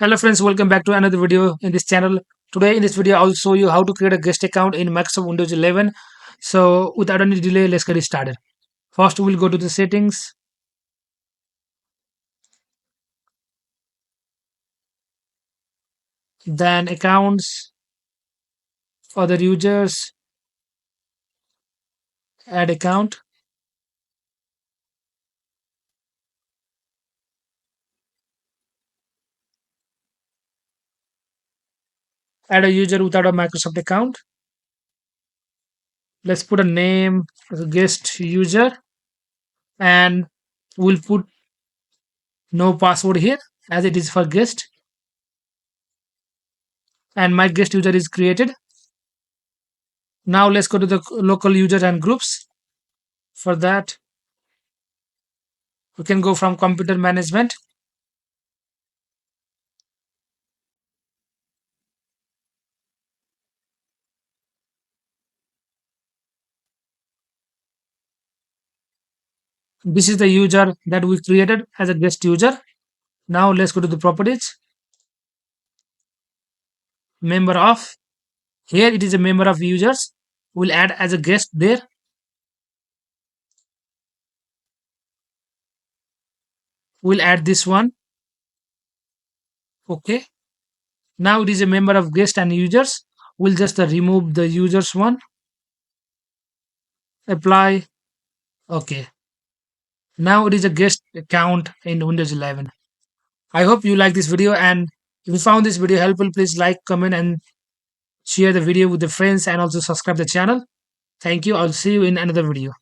Hello friends, welcome back to another video in this channel. Today in this video I'll show you how to create a guest account in Microsoft Windows 11. So without any delay, let's get it started. First we'll go to the settings, then accounts, other users, add account, add a user without a Microsoft account. Let's put a name as a guest user and we'll put no password here as it is for guest, and my guest user is created. Now let's go to the local users and groups. For that, we can go from computer management. This is the user that we created as a guest user. Now let's go to the properties. Member of. Here it is a member of users. We'll add as a guest there. We'll add this one. Okay. Now it is a member of guest and users. We'll just remove the users one. Apply. Okay. Now it is a guest account in Windows 11. I hope you like this video, and if you found this video helpful, please like, comment, and share the video with the friends, and also subscribe the channel. Thank you. I'll see you in another video.